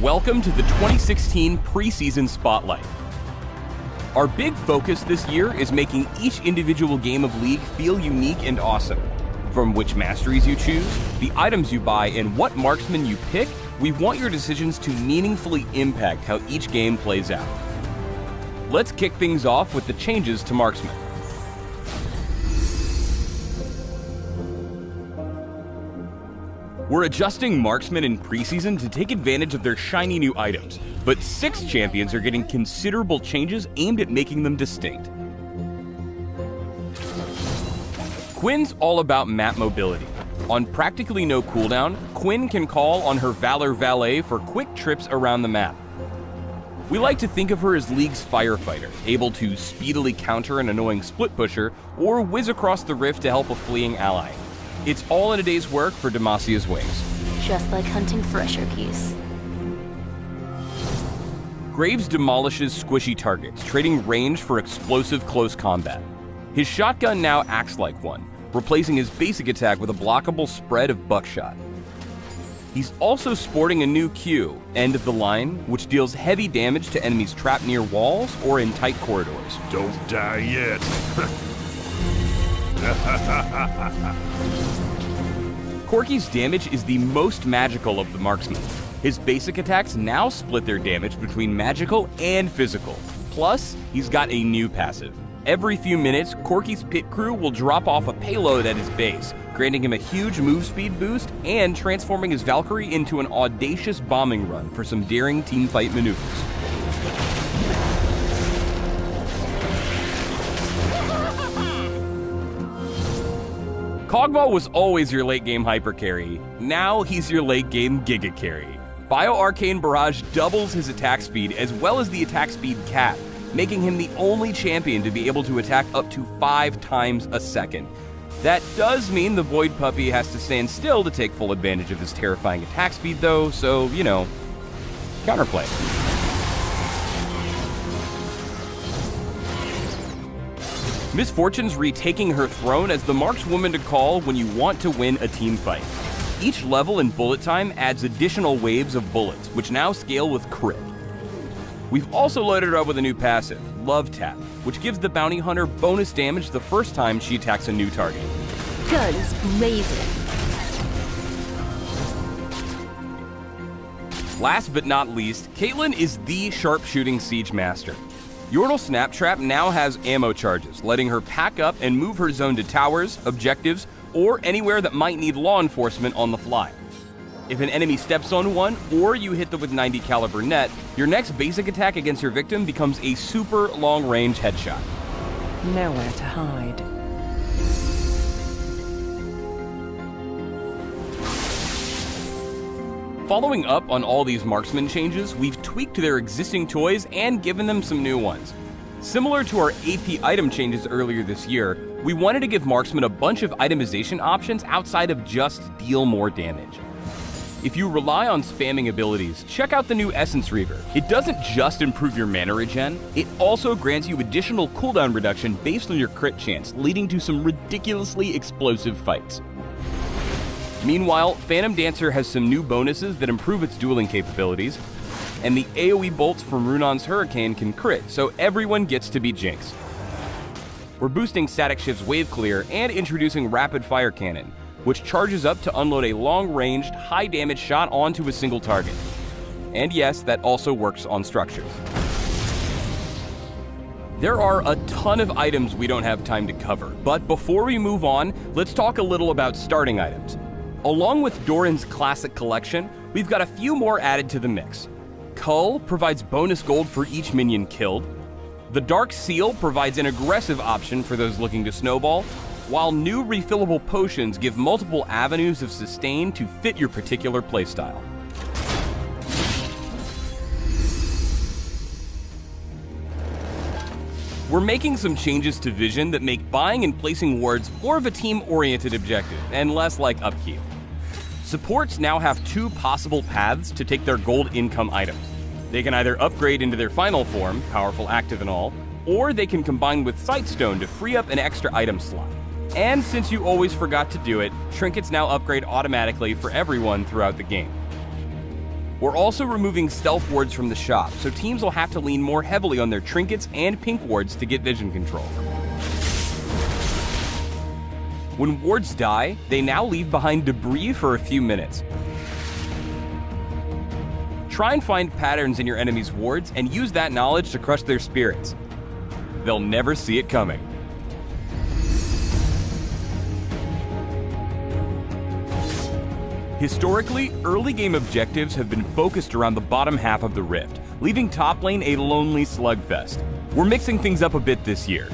Welcome to the 2016 preseason spotlight. Our big focus this year is making each individual game of League feel unique and awesome. From which masteries you choose, the items you buy, and what marksman you pick, we want your decisions to meaningfully impact how each game plays out. Let's kick things off with the changes to marksman. We're adjusting marksmen in preseason to take advantage of their shiny new items, but 6 champions are getting considerable changes aimed at making them distinct. Quinn's all about map mobility. On practically no cooldown, Quinn can call on her Valor Valet for quick trips around the map. We like to think of her as League's firefighter, able to speedily counter an annoying split pusher or whiz across the rift to help a fleeing ally. It's all in a day's work for Demasia's wings. Just like hunting fresher geese. Graves demolishes squishy targets, trading range for explosive close combat. His shotgun now acts like one, replacing his basic attack with a blockable spread of buckshot. He's also sporting a new Q, End of the Line, which deals heavy damage to enemies trapped near walls or in tight corridors. Don't die yet. Corki's damage is the most magical of the marksmen. His basic attacks now split their damage between magical and physical. Plus, he's got a new passive. Every few minutes, Corki's pit crew will drop off a payload at his base, granting him a huge move speed boost and transforming his Valkyrie into an audacious bombing run for some daring teamfight maneuvers. Kog'Maw was always your late-game hyper carry. Now he's your late-game giga carry. Bio-Arcane Barrage doubles his attack speed as well as the attack speed cap, making him the only champion to be able to attack up to 5 times a second. That does mean the Void Puppy has to stand still to take full advantage of his terrifying attack speed though, so, you know, counterplay. Miss Fortune's retaking her throne as the markswoman to call when you want to win a team fight. Each level in bullet time adds additional waves of bullets, which now scale with crit. We've also loaded her up with a new passive, Love Tap, which gives the bounty hunter bonus damage the first time she attacks a new target. Guns blazing. Last but not least, Caitlyn is the sharpshooting siege master. Yordle Snaptrap now has ammo charges, letting her pack up and move her zone to towers, objectives, or anywhere that might need law enforcement on the fly. If an enemy steps on one, or you hit them with 90 caliber net, your next basic attack against your victim becomes a super long-range headshot. Nowhere to hide. Following up on all these marksman changes, we've tweaked their existing toys and given them some new ones. Similar to our AP item changes earlier this year, we wanted to give marksmen a bunch of itemization options outside of just deal more damage. If you rely on spamming abilities, check out the new Essence Reaver. It doesn't just improve your mana regen, it also grants you additional cooldown reduction based on your crit chance, leading to some ridiculously explosive fights. Meanwhile, Phantom Dancer has some new bonuses that improve its dueling capabilities, and the AoE bolts from Runon's Hurricane can crit, so everyone gets to be Jinx. We're boosting Static Shift's Wave Clear and introducing Rapid Fire Cannon, which charges up to unload a long-ranged, high-damage shot onto a single target. And yes, that also works on structures. There are a ton of items we don't have time to cover, but before we move on, let's talk a little about starting items. Along with Doran's classic collection, we've got a few more added to the mix. Cull provides bonus gold for each minion killed. The Dark Seal provides an aggressive option for those looking to snowball, while new refillable potions give multiple avenues of sustain to fit your particular playstyle. We're making some changes to Vision that make buying and placing wards more of a team-oriented objective and less like upkeep. Supports now have 2 possible paths to take their gold income items. They can either upgrade into their final form, powerful active and all, or they can combine with Sightstone to free up an extra item slot. And since you always forgot to do it, trinkets now upgrade automatically for everyone throughout the game. We're also removing stealth wards from the shop, so teams will have to lean more heavily on their trinkets and pink wards to get vision control. When wards die, they now leave behind debris for a few minutes. Try and find patterns in your enemy's wards and use that knowledge to crush their spirits. They'll never see it coming. Historically, early game objectives have been focused around the bottom half of the rift, leaving top lane a lonely slugfest. We're mixing things up a bit this year.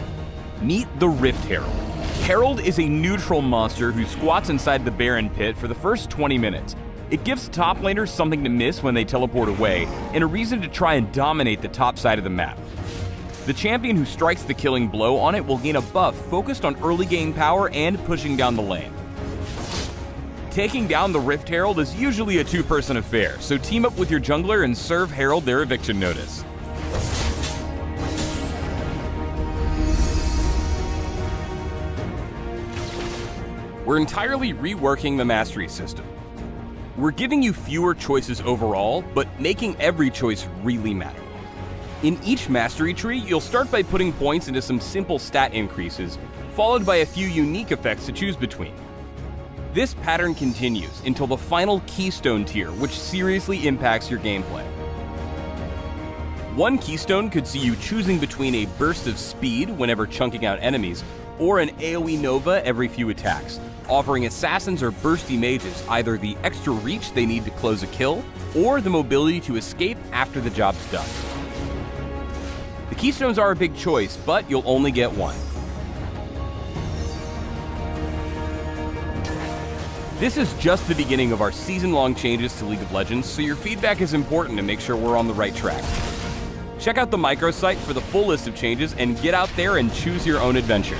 Meet the Rift Herald. Herald is a neutral monster who squats inside the Baron pit for the first 20 minutes. It gives top laners something to miss when they teleport away, and a reason to try and dominate the top side of the map. The champion who strikes the killing blow on it will gain a buff focused on early game power and pushing down the lane. Taking down the Rift Herald is usually a two-person affair, so team up with your jungler and serve Herald their eviction notice. We're entirely reworking the mastery system. We're giving you fewer choices overall, but making every choice really matter. In each mastery tree, you'll start by putting points into some simple stat increases, followed by a few unique effects to choose between. This pattern continues until the final keystone tier, which seriously impacts your gameplay. One keystone could see you choosing between a burst of speed whenever chunking out enemies, or an AoE Nova every few attacks, offering assassins or bursty mages either the extra reach they need to close a kill, or the mobility to escape after the job's done. The keystones are a big choice, but you'll only get one. This is just the beginning of our season-long changes to League of Legends, so your feedback is important to make sure we're on the right track. Check out the microsite for the full list of changes and get out there and choose your own adventure.